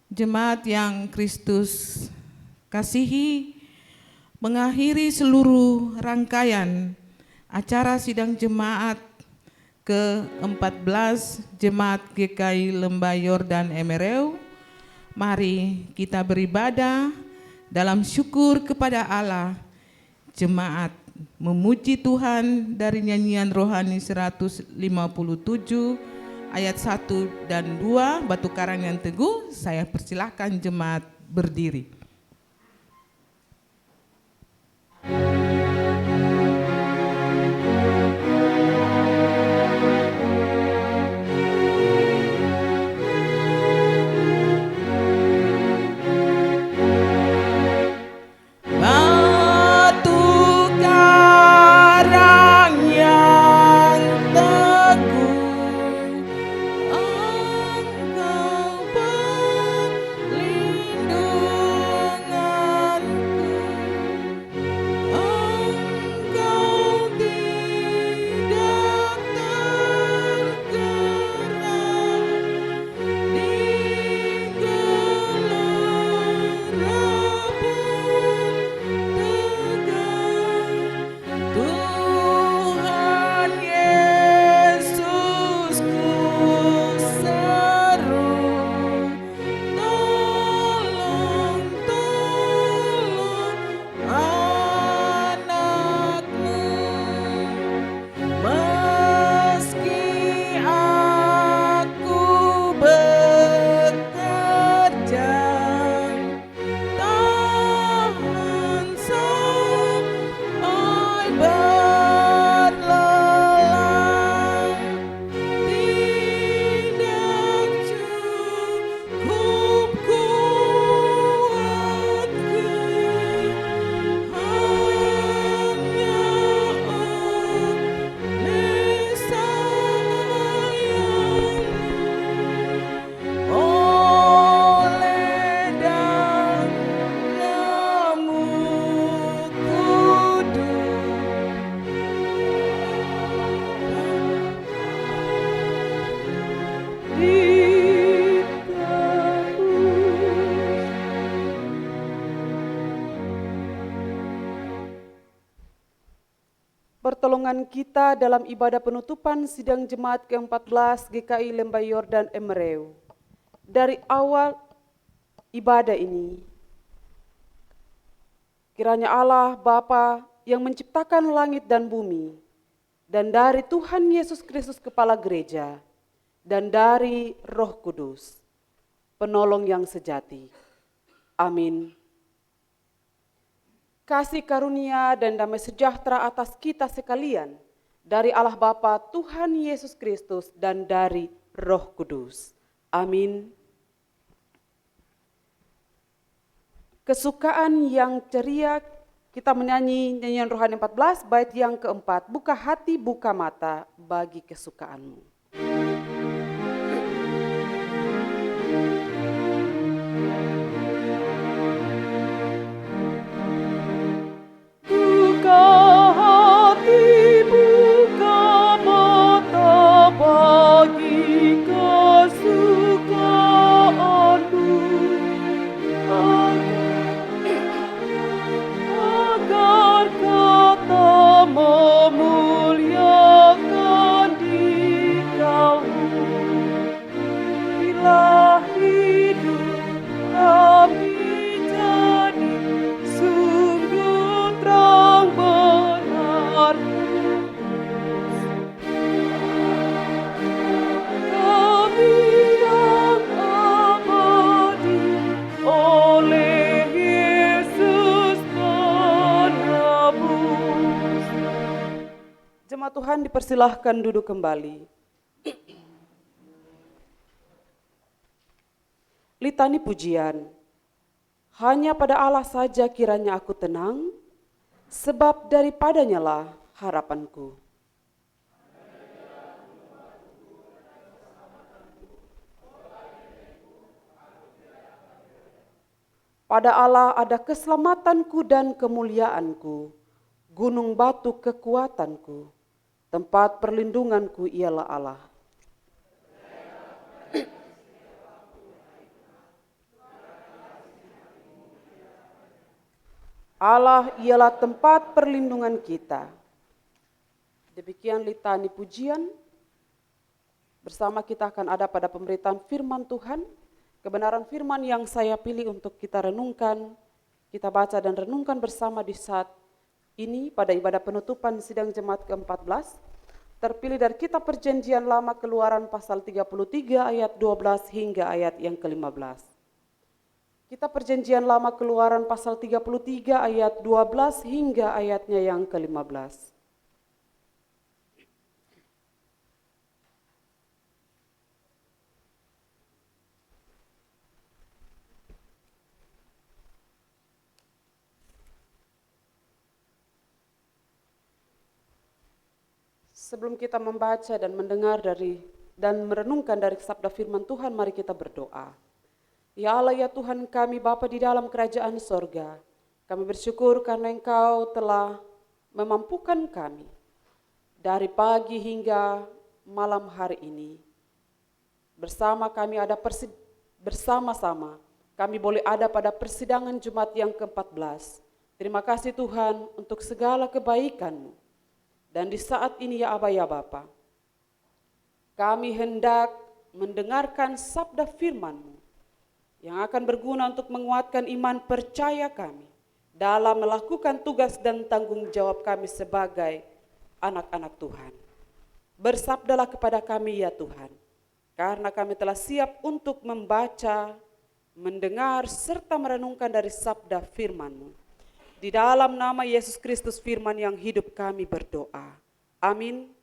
Jemaat yang Kristus kasihi, mengakhiri seluruh rangkaian acara sidang jemaat ke-14 Jemaat GKI Lembah Yordan Emereu. Mari kita beribadah dalam syukur kepada Allah. Jemaat memuji Tuhan dari nyanyian rohani 157 ayat 1 dan 2 Batu Karang yang Teguh. Saya persilahkan jemaat berdiri. Pertolongan kita dalam ibadah penutupan sidang jemaat ke-14 GKI Lembah Yordan Emereu. Dari awal ibadah ini, kiranya Allah Bapa yang menciptakan langit dan bumi, dan dari Tuhan Yesus Kristus Kepala Gereja, dan dari Roh Kudus, penolong yang sejati. Amin. Kasih karunia dan damai sejahtera atas kita sekalian dari Allah Bapa, Tuhan Yesus Kristus, dan dari Roh Kudus. Amin. Kesukaan yang ceria, kita menyanyi nyanyian rohani 14 bait yang keempat, buka hati buka mata bagi kesukaanmu. Tuhan dipersilahkan duduk kembali. Litani pujian. Hanya pada Allah saja kiranya aku tenang, sebab daripadanya lah harapanku. Pada Allah ada keselamatanku dan kemuliaanku, gunung batu kekuatanku. Tempat perlindunganku ialah Allah. Allah ialah tempat perlindungan kita. Demikian litani pujian. Bersama kita akan ada pada pemberitaan firman Tuhan. Kebenaran firman yang saya pilih untuk kita renungkan, kita baca dan renungkan bersama di saat ini pada ibadah penutupan sidang jemaat ke-14. Terpilih dari kitab Perjanjian Lama Keluaran pasal 33 ayat 12 hingga ayat yang ke-15. Kitab Perjanjian Lama Keluaran pasal 33 ayat 12 hingga ayatnya yang ke-15. Sebelum kita membaca dan mendengar dan merenungkan dari sabda firman Tuhan, mari kita berdoa. Ya Allah, ya Tuhan kami, Bapa di dalam kerajaan sorga, kami bersyukur karena Engkau telah memampukan kami dari pagi hingga malam hari ini. Bersama kami boleh ada pada persidangan Jumat yang ke-14. Terima kasih Tuhan untuk segala kebaikan-Mu. Dan di saat ini ya Aba ya Bapa, kami hendak mendengarkan sabda firman-Mu yang akan berguna untuk menguatkan iman percaya kami dalam melakukan tugas dan tanggung jawab kami sebagai anak-anak Tuhan. Bersabdalah kepada kami ya Tuhan, karena kami telah siap untuk membaca, mendengar, serta merenungkan dari sabda firman-Mu. Di dalam nama Yesus Kristus firman yang hidup kami berdoa. Amin.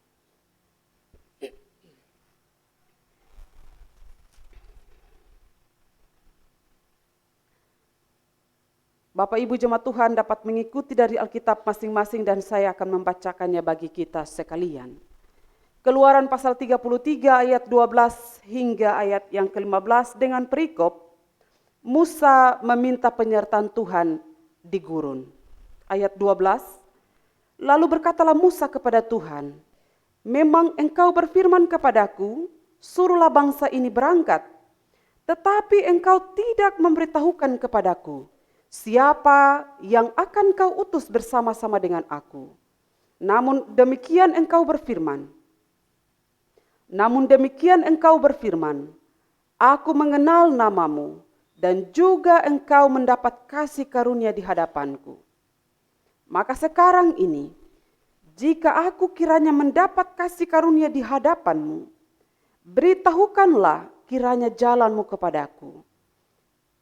Bapak Ibu jemaat Tuhan dapat mengikuti dari Alkitab masing-masing dan saya akan membacakannya bagi kita sekalian. Keluaran pasal 33 ayat 12 hingga ayat yang ke-15 dengan perikop Musa meminta penyertaan Tuhan di gurun. Ayat 12, lalu berkatalah Musa kepada Tuhan, memang Engkau berfirman kepadaku, suruhlah bangsa ini berangkat. Tetapi Engkau tidak memberitahukan kepadaku, siapa yang akan Kau utus bersama-sama dengan aku. Namun demikian Engkau berfirman, aku mengenal namamu, dan juga Engkau mendapat kasih karunia di hadapanku. Maka sekarang ini, jika aku kiranya mendapat kasih karunia di hadapanmu, beritahukanlah kiranya jalanmu kepadaku,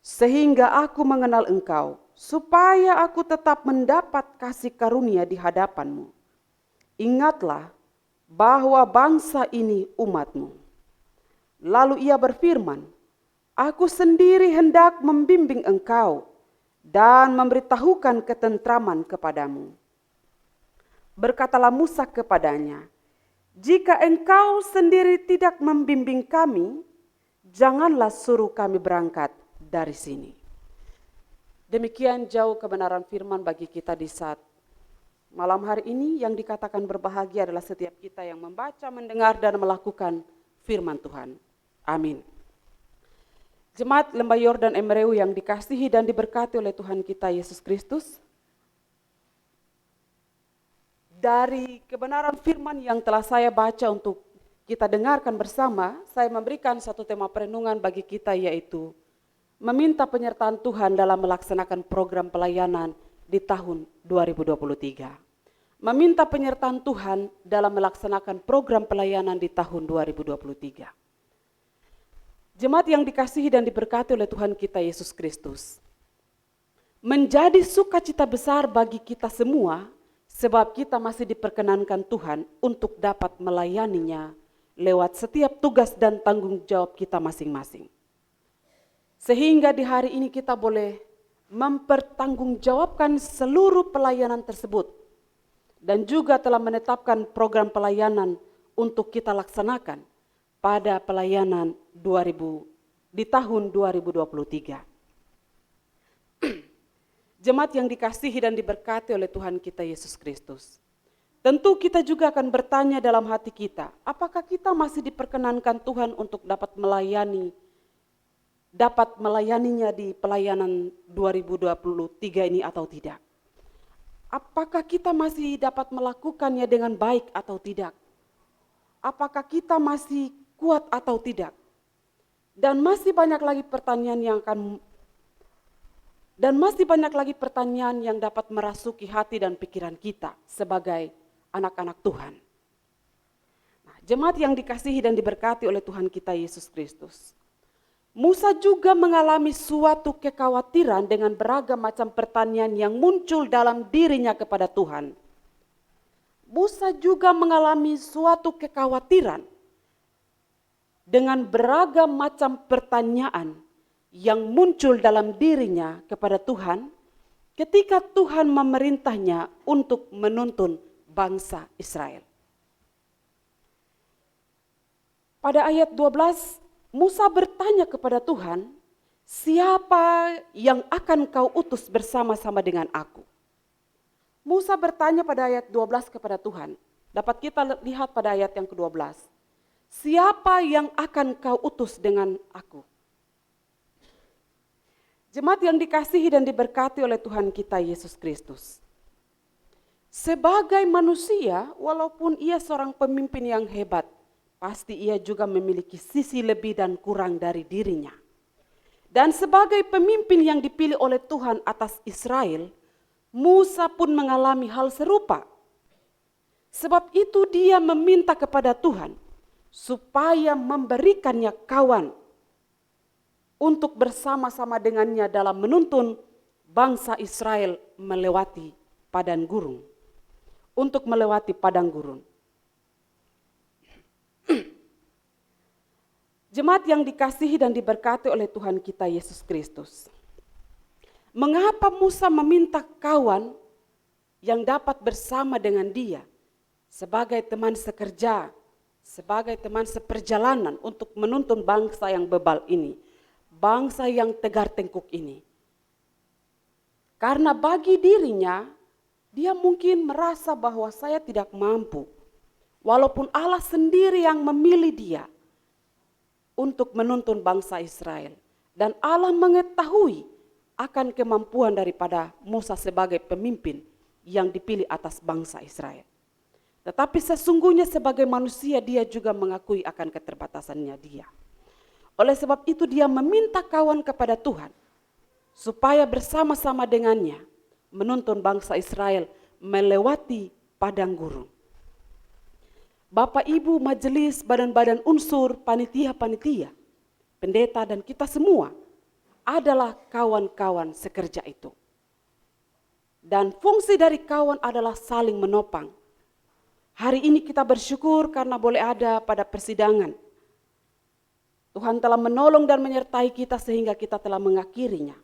sehingga aku mengenal Engkau, supaya aku tetap mendapat kasih karunia di hadapanmu. Ingatlah bahwa bangsa ini umatmu. Lalu ia berfirman, aku sendiri hendak membimbing engkau dan memberitahukan ketentraman kepadamu. Berkatalah Musa kepadanya, jika engkau sendiri tidak membimbing kami, janganlah suruh kami berangkat dari sini. Demikian jauh kebenaran firman bagi kita di saat malam hari ini. Yang dikatakan berbahagia adalah setiap kita yang membaca, mendengar, dan melakukan firman Tuhan. Amin. Jemaat Lembah Yordan Emreu yang dikasihi dan diberkati oleh Tuhan kita Yesus Kristus. Dari kebenaran firman yang telah saya baca untuk kita dengarkan bersama, saya memberikan satu tema perenungan bagi kita, yaitu meminta penyertaan Tuhan dalam melaksanakan program pelayanan di tahun 2023. Meminta penyertaan Tuhan dalam melaksanakan program pelayanan di tahun 2023. Jemaat yang dikasihi dan diberkati oleh Tuhan kita Yesus Kristus, menjadi sukacita besar bagi kita semua, sebab kita masih diperkenankan Tuhan untuk dapat melayaninya lewat setiap tugas dan tanggung jawab kita masing-masing. Sehingga di hari ini kita boleh mempertanggungjawabkan seluruh pelayanan tersebut, dan juga telah menetapkan program pelayanan untuk kita laksanakan pada pelayanan di tahun 2023. Jemaat yang dikasihi dan diberkati oleh Tuhan kita Yesus Kristus. Tentu kita juga akan bertanya dalam hati kita, apakah kita masih diperkenankan Tuhan untuk dapat melayaninya di pelayanan 2023 ini atau tidak? apakah kita masih dapat melakukannya dengan baik atau tidak? Apakah kita masih kuat atau tidak? Dan masih banyak lagi pertanyaan yang dapat merasuki hati dan pikiran kita sebagai anak-anak Tuhan. Nah, jemaat yang dikasihi dan diberkati oleh Tuhan kita Yesus Kristus. Musa juga mengalami suatu kekhawatiran dengan beragam macam pertanyaan yang muncul dalam dirinya kepada Tuhan. Musa juga mengalami suatu kekhawatiran dengan beragam macam pertanyaan yang muncul dalam dirinya kepada Tuhan ketika Tuhan memerintahnya untuk menuntun bangsa Israel. Pada ayat 12, Musa bertanya kepada Tuhan, siapa yang akan kau utus bersama-sama dengan aku? Musa bertanya pada ayat 12 kepada Tuhan. Dapat kita lihat pada ayat yang ke-12. Siapa yang akan kau utus dengan aku? Jemaat yang dikasihi dan diberkati oleh Tuhan kita Yesus Kristus. Sebagai manusia, walaupun ia seorang pemimpin yang hebat, pasti ia juga memiliki sisi lebih dan kurang dari dirinya. Dan sebagai pemimpin yang dipilih oleh Tuhan atas Israel, Musa pun mengalami hal serupa. Sebab itu dia meminta kepada Tuhan supaya memberikannya kawan untuk bersama-sama dengannya dalam menuntun bangsa Israel melewati padang gurun. Untuk melewati padang gurun. Jemaat yang dikasihi dan diberkati oleh Tuhan kita Yesus Kristus. Mengapa Musa meminta kawan yang dapat bersama dengan dia sebagai teman sekerja, sebagai teman seperjalanan untuk menuntun bangsa yang bebal ini, bangsa yang tegar tengkuk ini? Karena bagi dirinya, dia mungkin merasa bahwa saya tidak mampu, walaupun Allah sendiri yang memilih dia untuk menuntun bangsa Israel. Dan Allah mengetahui akan kemampuan daripada Musa sebagai pemimpin yang dipilih atas bangsa Israel. Tetapi sesungguhnya sebagai manusia dia juga mengakui akan keterbatasannya dia. Oleh sebab itu dia meminta kawan kepada Tuhan supaya bersama-sama dengannya menuntun bangsa Israel melewati padang gurun. Bapak, Ibu, majelis, badan-badan unsur, panitia-panitia, pendeta dan kita semua adalah kawan-kawan sekerja itu. Dan fungsi dari kawan adalah saling menopang. Hari ini kita bersyukur karena boleh ada pada persidangan. Tuhan telah menolong dan menyertai kita sehingga kita telah mengakhirinya.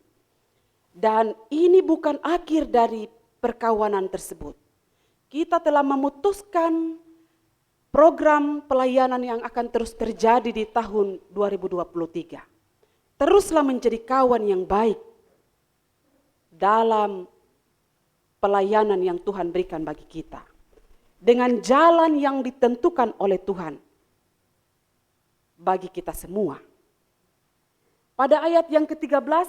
Dan ini bukan akhir dari perkawanan tersebut. Kita telah memutuskan program pelayanan yang akan terus terjadi di tahun 2023. Teruslah menjadi kawan yang baik dalam pelayanan yang Tuhan berikan bagi kita. Dengan jalan yang ditentukan oleh Tuhan bagi kita semua. Pada ayat yang ke-13,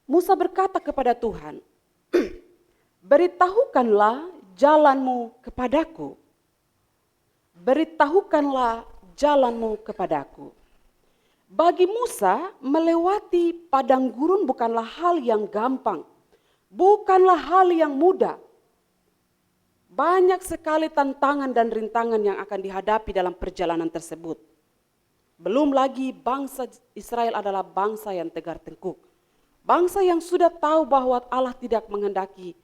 Musa berkata kepada Tuhan, beritahukanlah jalanmu kepadaku. Beritahukanlah jalanmu kepadaku. Bagi Musa, melewati padang gurun bukanlah hal yang gampang. Bukanlah hal yang mudah. Banyak sekali tantangan dan rintangan yang akan dihadapi dalam perjalanan tersebut. Belum lagi bangsa Israel adalah bangsa yang tegar tengkuk. Bangsa yang sudah tahu bahwa Allah tidak menghendaki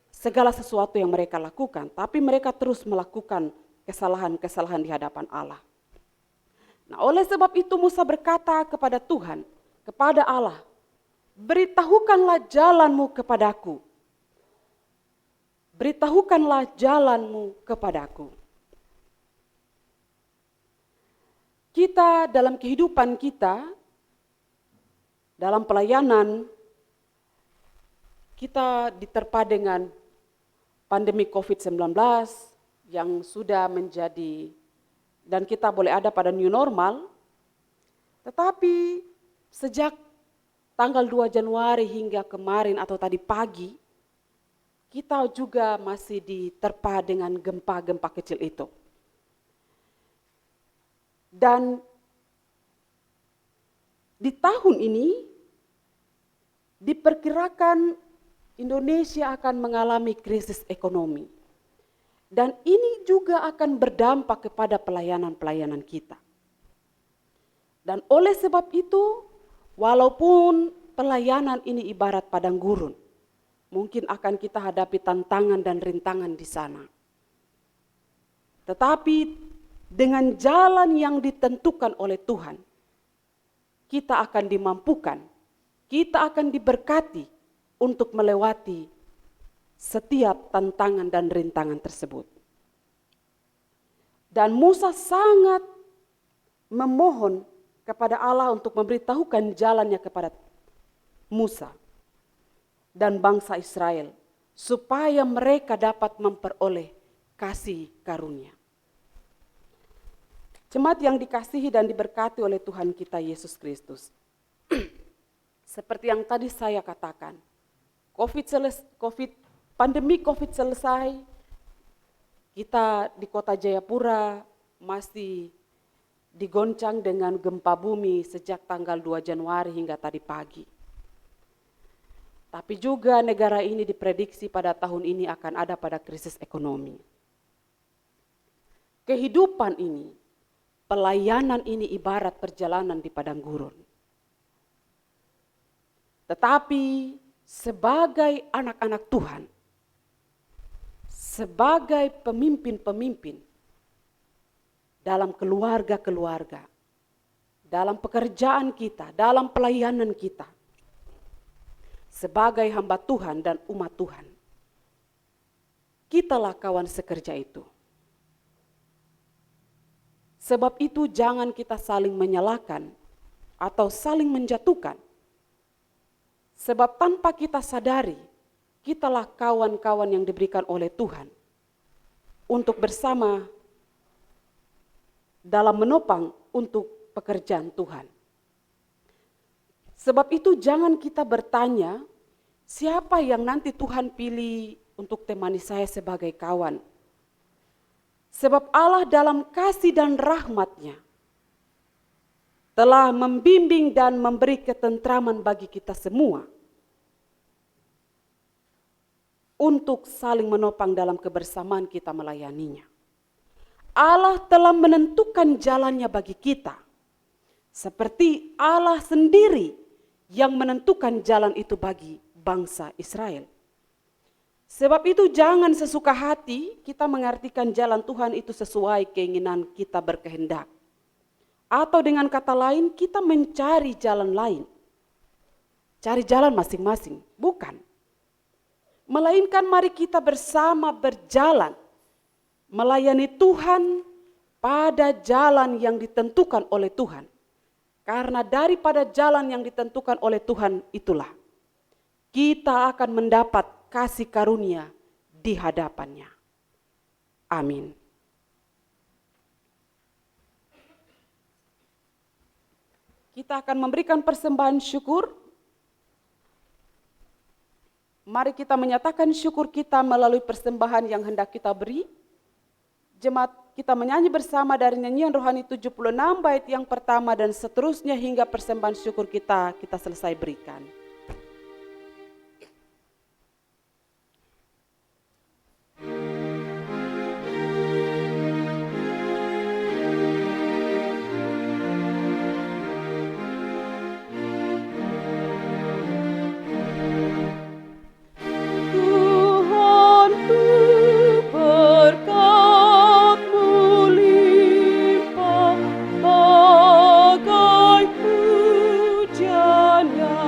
segala sesuatu yang mereka lakukan. Tapi mereka terus melakukan kesalahan-kesalahan di hadapan Allah. Nah, oleh sebab itu Musa berkata kepada Tuhan, kepada Allah, beritahukanlah jalanmu kepadaku. Beritahukanlah jalanmu kepadaku. Kita dalam kehidupan kita, dalam pelayanan, kita diterpa dengan pandemi COVID-19 yang sudah menjadi, dan kita boleh ada pada new normal, tetapi sejak tanggal 2 Januari hingga kemarin atau tadi pagi, kita juga masih diterpa dengan gempa-gempa kecil itu. Dan di tahun ini diperkirakan Indonesia akan mengalami krisis ekonomi. Dan ini juga akan berdampak kepada pelayanan-pelayanan kita. Dan oleh sebab itu, walaupun pelayanan ini ibarat padang gurun, mungkin akan kita hadapi tantangan dan rintangan di sana. Tetapi dengan jalan yang ditentukan oleh Tuhan, kita akan dimampukan, kita akan diberkati untuk melewati setiap tantangan dan rintangan tersebut. Dan Musa sangat memohon kepada Allah untuk memberitahukan jalannya kepada Musa dan bangsa Israel, supaya mereka dapat memperoleh kasih karunia. Jemaat yang dikasihi dan diberkati oleh Tuhan kita Yesus Kristus. Seperti yang tadi saya katakan, pandemi COVID selesai, kita di kota Jayapura masih digoncang dengan gempa bumi sejak tanggal 2 Januari hingga tadi pagi. Tapi juga negara ini diprediksi pada tahun ini akan ada pada krisis ekonomi. Kehidupan ini, pelayanan ini ibarat perjalanan di padang gurun. Tetapi sebagai anak-anak Tuhan, sebagai pemimpin-pemimpin dalam keluarga-keluarga, dalam pekerjaan kita, dalam pelayanan kita, sebagai hamba Tuhan dan umat Tuhan, kitalah kawan sekerja itu. Sebab itu jangan kita saling menyalahkan atau saling menjatuhkan. Sebab tanpa kita sadari, kitalah kawan-kawan yang diberikan oleh Tuhan untuk bersama dalam menopang untuk pekerjaan Tuhan. Sebab itu jangan kita bertanya, siapa yang nanti Tuhan pilih untuk temani saya sebagai kawan. Sebab Allah dalam kasih dan rahmat-Nya telah membimbing dan memberi ketentraman bagi kita semua untuk saling menopang dalam kebersamaan kita melayaninya. Allah telah menentukan jalannya bagi kita, seperti Allah sendiri yang menentukan jalan itu bagi bangsa Israel. Sebab itu jangan sesuka hati kita mengartikan jalan Tuhan itu sesuai keinginan kita berkehendak. Atau dengan kata lain kita mencari jalan lain. Cari jalan masing-masing, bukan. Melainkan mari kita bersama berjalan, melayani Tuhan pada jalan yang ditentukan oleh Tuhan. Karena daripada jalan yang ditentukan oleh Tuhan itulah kita akan mendapat kasih karunia di hadapannya. Amin. Kita akan memberikan persembahan syukur. Mari kita menyatakan syukur kita melalui persembahan yang hendak kita beri. Jemaat kita menyanyi bersama dari nyanyian rohani 76 bait yang pertama dan seterusnya hingga persembahan syukur kita selesai berikan. Bagai hujannya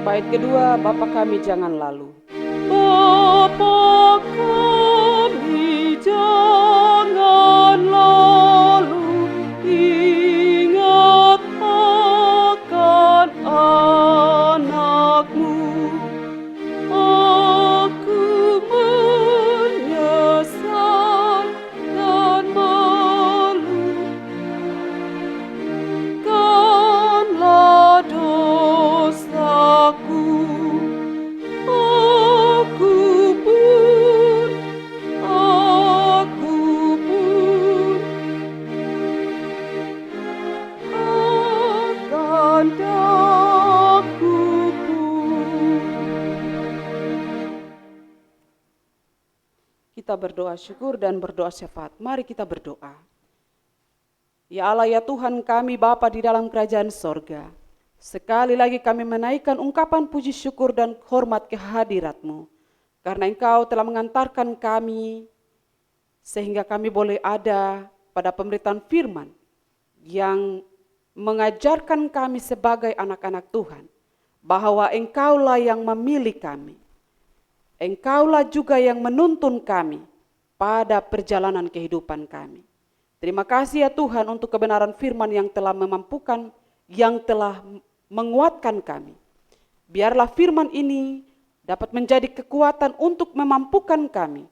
Bait kedua, Bapa kami jangan lalu. Bapa kami jangan lalu, ingat akan anakmu. Aku menyesal dan malu, kanlah dosaku. Akan daku pun. Kita berdoa syukur dan berdoa syafaat. Mari kita berdoa. Ya Allah, ya Tuhan kami Bapa di dalam kerajaan sorga, sekali lagi kami menaikkan ungkapan puji syukur dan hormat kehadirat-Mu, karena Engkau telah mengantarkan kami sehingga kami boleh ada pada pemberitaan firman yang mengajarkan kami sebagai anak-anak Tuhan bahwa Engkaulah yang memilih kami. Engkaulah juga yang menuntun kami pada perjalanan kehidupan kami. Terima kasih ya Tuhan untuk kebenaran firman yang telah memampukan, yang telah menguatkan kami. Biarlah firman ini dapat menjadi kekuatan untuk memampukan kami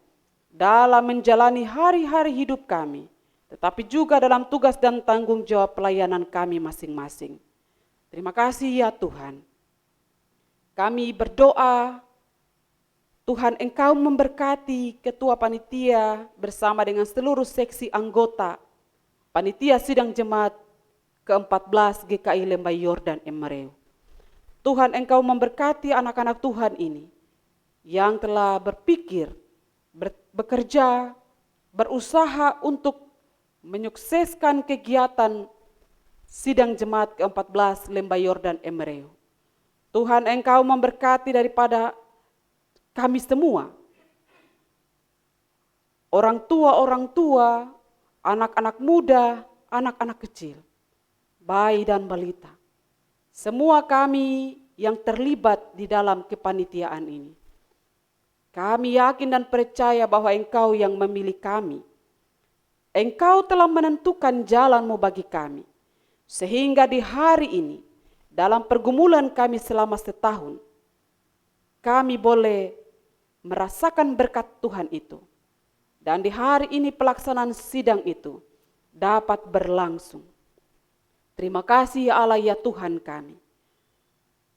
dalam menjalani hari-hari hidup kami, tetapi juga dalam tugas dan tanggung jawab pelayanan kami masing-masing. Terima kasih ya Tuhan. Kami berdoa, Tuhan Engkau memberkati ketua panitia bersama dengan seluruh seksi anggota panitia sidang jemaat ke-14 GKI Lembah Yordan Emereu. Tuhan Engkau memberkati anak-anak Tuhan ini yang telah berpikir, bekerja, berusaha untuk menyukseskan kegiatan sidang jemaat ke-14 Lembah Yordan Emereu. Tuhan Engkau memberkati daripada kami semua, orang tua, anak-anak muda, anak-anak kecil, bayi dan balita. Semua kami yang terlibat di dalam kepanitiaan ini. Kami yakin dan percaya bahwa Engkau yang memilih kami. Engkau telah menentukan jalan-Mu bagi kami. Sehingga di hari ini, dalam pergumulan kami selama setahun, kami boleh merasakan berkat Tuhan itu. Dan di hari ini pelaksanaan sidang itu dapat berlangsung. Terima kasih ya Allah ya Tuhan kami.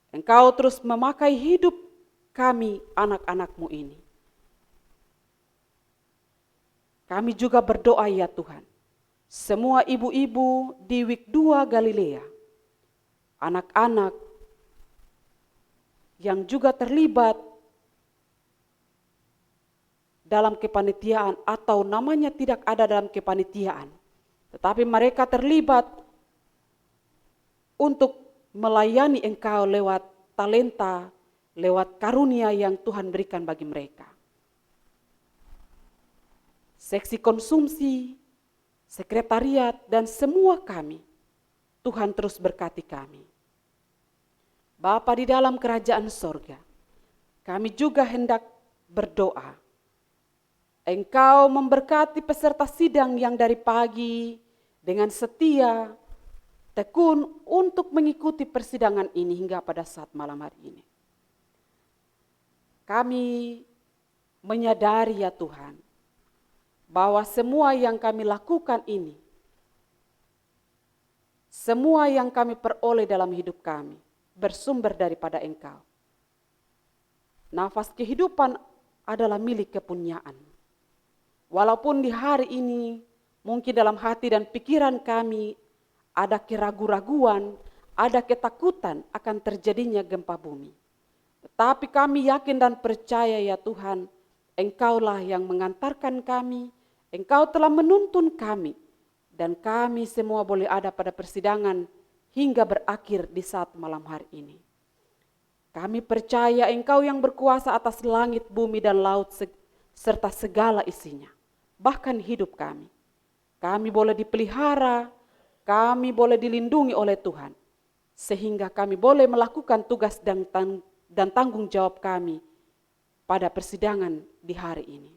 Engkau terus memakai hidup kami anak-anak-Mu ini. Kami juga berdoa ya Tuhan. Semua ibu-ibu di Week 2 Galilea, anak-anak yang juga terlibat dalam kepanitiaan atau namanya tidak ada dalam kepanitiaan, tetapi mereka terlibat untuk melayani Engkau lewat talenta, lewat karunia yang Tuhan berikan bagi mereka. Seksi konsumsi, sekretariat, dan semua kami, Tuhan terus berkati kami. Bapa di dalam kerajaan sorga, kami juga hendak berdoa. Engkau memberkati peserta sidang yang dari pagi dengan setia, tekun untuk mengikuti persidangan ini hingga pada saat malam hari ini. Kami menyadari ya Tuhan, bahwa semua yang kami lakukan ini, semua yang kami peroleh dalam hidup kami, bersumber daripada Engkau. Nafas kehidupan adalah milik kepunyaan. Walaupun di hari ini mungkin dalam hati dan pikiran kami ada keraguan-raguan, ada ketakutan akan terjadinya gempa bumi. Tetapi kami yakin dan percaya ya Tuhan, Engkaulah yang mengantarkan kami, Engkau telah menuntun kami, dan kami semua boleh ada pada persidangan hingga berakhir di saat malam hari ini. Kami percaya Engkau yang berkuasa atas langit, bumi, dan laut serta segala isinya. Bahkan hidup kami. Kami boleh dipelihara, kami boleh dilindungi oleh Tuhan. Sehingga kami boleh melakukan tugas dan dan tanggung jawab kami pada persidangan di hari ini.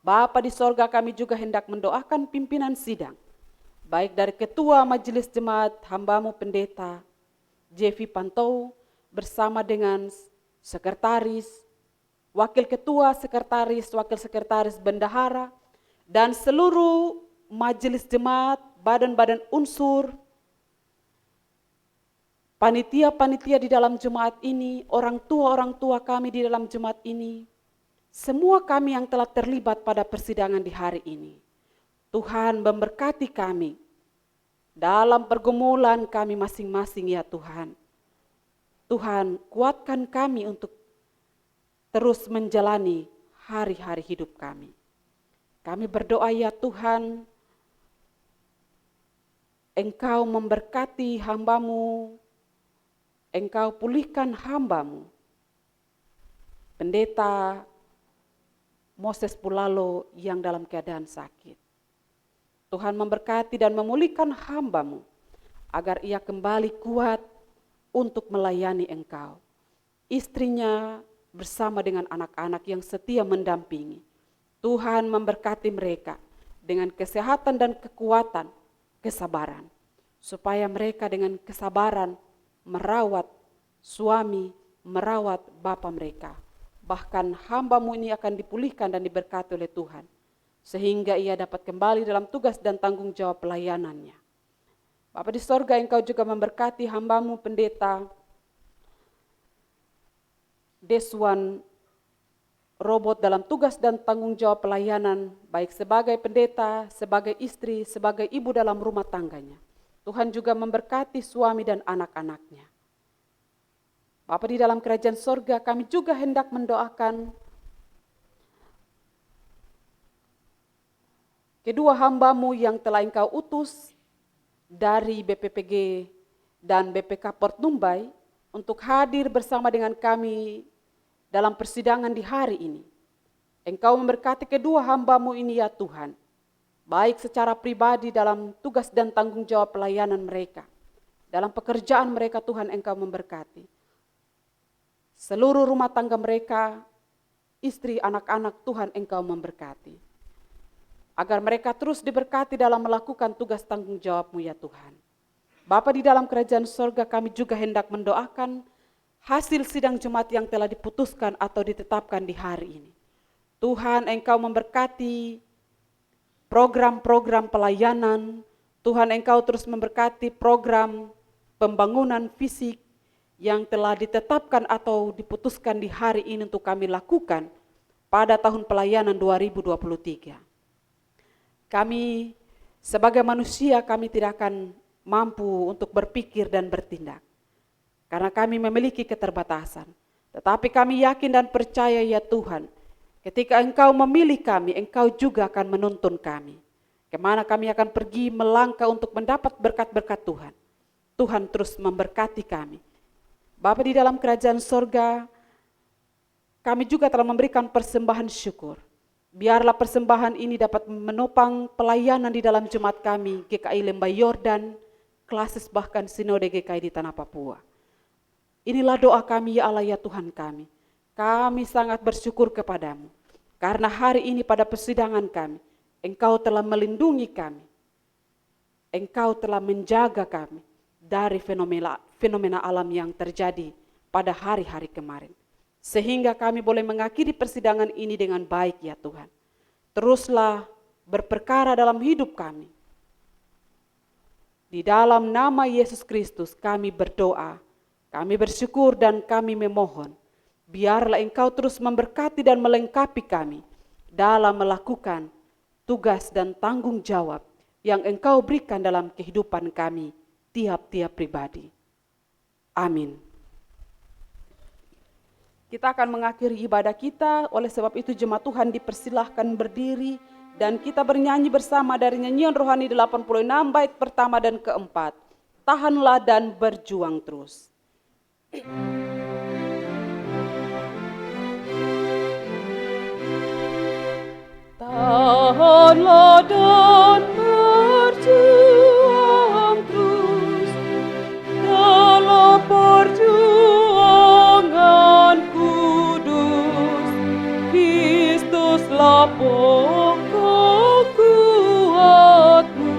Bapa di sorga, kami juga hendak mendoakan pimpinan sidang, baik dari Ketua Majelis Jemaat Hambamu Pendeta Jevi Pantou bersama dengan Sekretaris, Wakil Ketua, Sekretaris, Wakil Sekretaris, Bendahara, dan seluruh Majelis Jemaat, badan-badan unsur, panitia-panitia di dalam jemaat ini, orang tua kami di dalam jemaat ini, semua kami yang telah terlibat pada persidangan di hari ini. Tuhan memberkati kami dalam pergumulan kami masing-masing ya Tuhan. Tuhan kuatkan kami untuk terus menjalani hari-hari hidup kami. Kami berdoa ya Tuhan, Engkau memberkati hamba-Mu, Engkau pulihkan hamba-Mu, Pendeta Moses Pulalo yang dalam keadaan sakit. Tuhan memberkati dan memulihkan hamba-Mu, agar ia kembali kuat untuk melayani Engkau. Istrinya bersama dengan anak-anak yang setia mendampingi. Tuhan memberkati mereka dengan kesehatan dan kekuatan, kesabaran, supaya mereka dengan kesabaran merawat suami, merawat bapa mereka. Bahkan hamba-Mu ini akan dipulihkan dan diberkati oleh Tuhan, sehingga ia dapat kembali dalam tugas dan tanggung jawab pelayanannya. Bapa di sorga, Engkau juga memberkati hamba-Mu Pendeta Deswan Robot dalam tugas dan tanggung jawab pelayanan, baik sebagai pendeta, sebagai istri, sebagai ibu dalam rumah tangganya. Tuhan juga memberkati suami dan anak-anaknya. Bapa di dalam kerajaan sorga, kami juga hendak mendoakan kedua hamba-Mu yang telah Engkau utus dari BPPG dan BPK Port Numbai untuk hadir bersama dengan kami dalam persidangan di hari ini. Engkau memberkati kedua hamba-Mu ini ya Tuhan, baik secara pribadi dalam tugas dan tanggung jawab pelayanan mereka. Dalam pekerjaan mereka Tuhan, Engkau memberkati. Seluruh rumah tangga mereka, istri, anak-anak, Tuhan Engkau memberkati. Agar mereka terus diberkati dalam melakukan tugas tanggung jawab-Mu ya Tuhan. Bapa di dalam kerajaan sorga, kami juga hendak mendoakan hasil sidang jemaat yang telah diputuskan atau ditetapkan di hari ini. Tuhan Engkau memberkati program-program pelayanan. Tuhan Engkau terus memberkati program pembangunan fisik yang telah ditetapkan atau diputuskan di hari ini untuk kami lakukan pada tahun pelayanan 2023. Kami sebagai manusia, kami tidak akan mampu untuk berpikir dan bertindak, karena kami memiliki keterbatasan. Tetapi kami yakin dan percaya ya Tuhan, ketika Engkau memilih kami, Engkau juga akan menuntun kami. Kemana kami akan pergi melangkah untuk mendapat berkat-berkat Tuhan. Tuhan terus memberkati kami. Bapa di dalam kerajaan sorga, kami juga telah memberikan persembahan syukur. Biarlah persembahan ini dapat menopang pelayanan di dalam jemaat kami, GKI Lembah Yordan, Klasis bahkan Sinode GKI di Tanah Papua. Inilah doa kami ya Allah ya Tuhan kami. Kami sangat bersyukur kepadamu, karena hari ini pada persidangan kami, Engkau telah melindungi kami. Engkau telah menjaga kami dari fenomena alam yang terjadi pada hari-hari kemarin. Sehingga kami boleh mengakhiri persidangan ini dengan baik ya Tuhan. Teruslah berperkara dalam hidup kami. Di dalam nama Yesus Kristus kami berdoa, kami bersyukur dan kami memohon. Biarlah Engkau terus memberkati dan melengkapi kami dalam melakukan tugas dan tanggung jawab yang Engkau berikan dalam kehidupan kami tiap-tiap pribadi. Amin. Kita akan mengakhiri ibadah kita, oleh sebab itu jemaat Tuhan dipersilahkan berdiri dan kita bernyanyi bersama dari nyanyian rohani 86 bait pertama dan keempat. Tahanlah dan berjuang terus. Tahanlah dan berjuang terus dalam perjuangan pokok kuatmu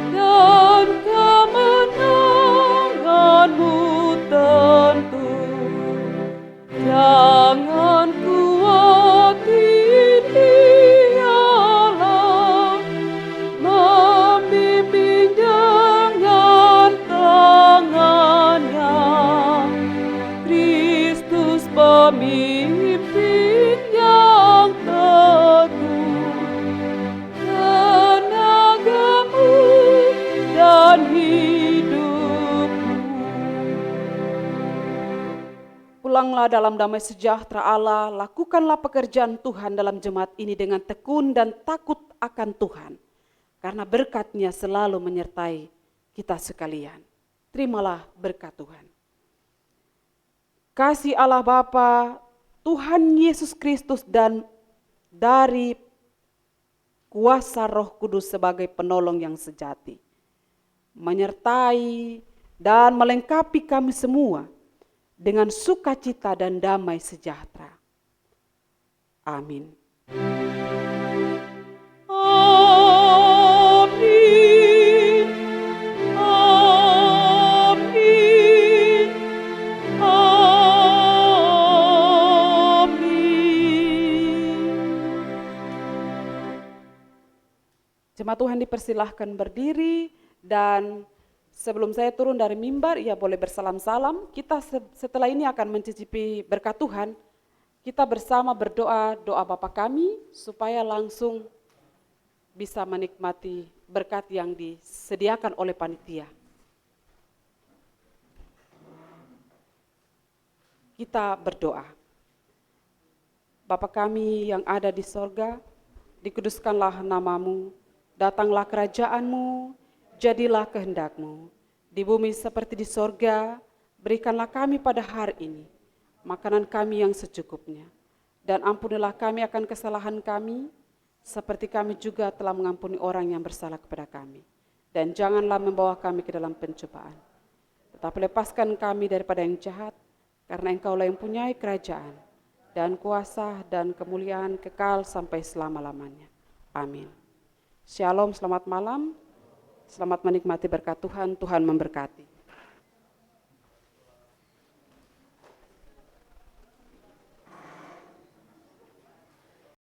dan kemenanganmu tentu. Jangan khawatir, Dialah membimbing dengan tangannya. Kristus pemimpin yang teguh, tenagamu dan hidupmu. Pulanglah dalam damai sejahtera Allah, lakukanlah pekerjaan Tuhan dalam jemaat ini dengan tekun dan takut akan Tuhan, karena berkat-Nya selalu menyertai kita sekalian. Terimalah berkat Tuhan. Kasih Allah Bapa, Tuhan Yesus Kristus, dan dari kuasa Roh Kudus sebagai penolong yang sejati, menyertai dan melengkapi kami semua dengan sukacita dan damai sejahtera. Amin. Amin. Amin. Jemaat Tuhan dipersilahkan berdiri, dan sebelum saya turun dari mimbar, ia boleh bersalam-salam. Kita setelah ini akan mencicipi berkat Tuhan. Kita bersama berdoa doa Bapa kami supaya langsung bisa menikmati berkat yang disediakan oleh panitia. Kita berdoa. Bapa kami yang ada di sorga, dikuduskanlah namamu, datanglah kerajaan-Mu, jadilah kehendak-Mu. Di bumi seperti di sorga, berikanlah kami pada hari ini makanan kami yang secukupnya. Dan ampunilah kami akan kesalahan kami, seperti kami juga telah mengampuni orang yang bersalah kepada kami. Dan janganlah membawa kami ke dalam pencobaan, tetapi lepaskan kami daripada yang jahat, karena Engkaulah yang punyai kerajaan, dan kuasa, dan kemuliaan kekal sampai selama-lamanya. Amin. Shalom, selamat malam. Selamat menikmati berkat Tuhan. Tuhan memberkati.